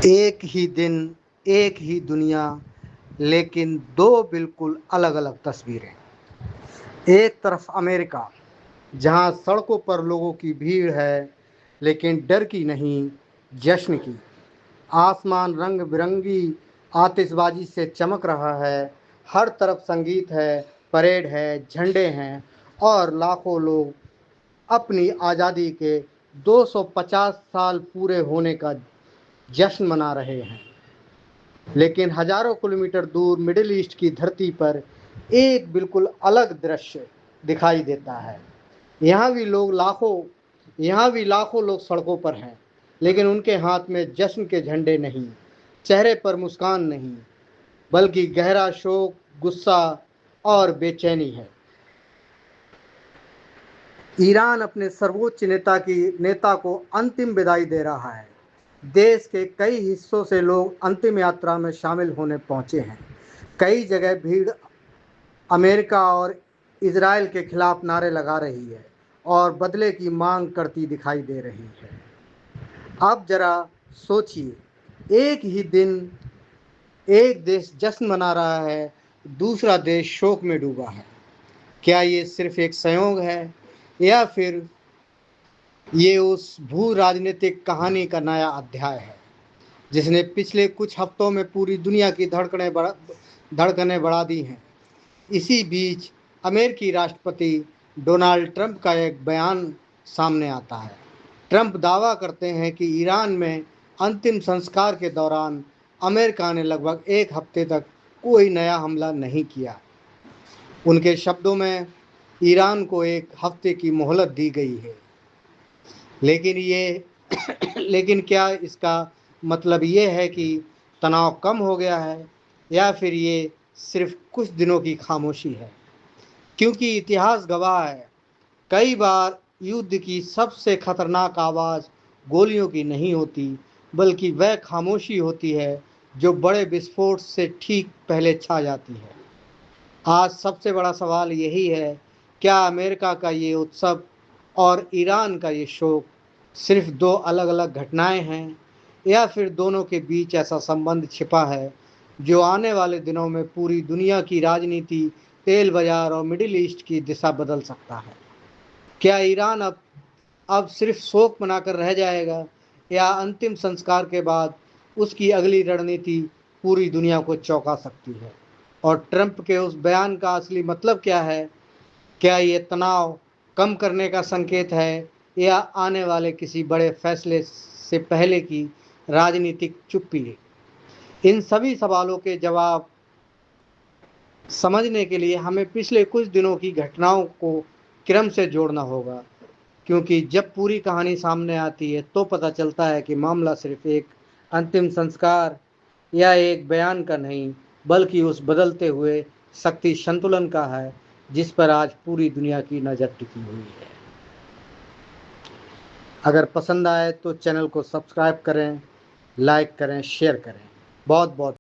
एक ही दिन, एक ही दुनिया, लेकिन दो बिल्कुल अलग अलग तस्वीरें। एक तरफ अमेरिका, जहां सड़कों पर लोगों की भीड़ है, लेकिन डर की नहीं, जश्न की। आसमान रंग बिरंगी आतिशबाजी से चमक रहा है। हर तरफ संगीत है, परेड है, झंडे हैं और लाखों लोग अपनी आज़ादी के 250 साल पूरे होने का जश्न मना रहे हैं। लेकिन हजारों किलोमीटर दूर मिडिल ईस्ट की धरती पर एक बिल्कुल अलग दृश्य दिखाई देता है। यहाँ भी लाखों लोग सड़कों पर हैं, लेकिन उनके हाथ में जश्न के झंडे नहीं, चेहरे पर मुस्कान नहीं, बल्कि गहरा शोक, गुस्सा और बेचैनी है। ईरान अपने सर्वोच्च नेता को अंतिम विदाई दे रहा है। देश के कई हिस्सों से लोग अंतिम यात्रा में शामिल होने पहुंचे हैं। कई जगह भीड़ अमेरिका और इजराइल के खिलाफ नारे लगा रही है और बदले की मांग करती दिखाई दे रही है। अब जरा सोचिए, एक ही दिन एक देश जश्न मना रहा है, दूसरा देश शोक में डूबा है। क्या ये सिर्फ एक संयोग है, या फिर ये उस भू राजनीतिक कहानी का नया अध्याय है जिसने पिछले कुछ हफ्तों में पूरी दुनिया की धड़कनें बढ़ा दी हैं? इसी बीच अमेरिकी राष्ट्रपति डोनाल्ड ट्रंप का एक बयान सामने आता है। ट्रंप दावा करते हैं कि ईरान में अंतिम संस्कार के दौरान अमेरिका ने लगभग एक हफ्ते तक कोई नया हमला नहीं किया। उनके शब्दों में ईरान को एक हफ्ते की मोहलत दी गई है। लेकिन ये लेकिन क्या इसका मतलब ये है कि तनाव कम हो गया है, या फिर ये सिर्फ कुछ दिनों की खामोशी है? क्योंकि इतिहास गवाह है, कई बार युद्ध की सबसे खतरनाक आवाज़ गोलियों की नहीं होती, बल्कि वह खामोशी होती है जो बड़े विस्फोट से ठीक पहले छा जाती है। आज सबसे बड़ा सवाल यही है, क्या अमेरिका का ये उत्सव और ईरान का ये शोक सिर्फ दो अलग अलग घटनाएं हैं, या फिर दोनों के बीच ऐसा संबंध छिपा है जो आने वाले दिनों में पूरी दुनिया की राजनीति, तेल बाजार और मिडिल ईस्ट की दिशा बदल सकता है? क्या ईरान अब सिर्फ शोक मनाकर रह जाएगा, या अंतिम संस्कार के बाद उसकी अगली रणनीति पूरी दुनिया को चौंका सकती है? और ट्रंप के उस बयान का असली मतलब क्या है? क्या ये तनाव कम करने का संकेत है, या आने वाले किसी बड़े फैसले से पहले की राजनीतिक चुप्पी? इन सभी सवालों के जवाब समझने के लिए हमें पिछले कुछ दिनों की घटनाओं को क्रम से जोड़ना होगा, क्योंकि जब पूरी कहानी सामने आती है तो पता चलता है कि मामला सिर्फ एक अंतिम संस्कार या एक बयान का नहीं, बल्कि उस बदलते हुए शक्ति संतुलन का है जिस पर आज पूरी दुनिया की नज़र टिकी हुई है। अगर पसंद आए तो चैनल को सब्सक्राइब करें, लाइक करें, शेयर करें। बहुत बहुत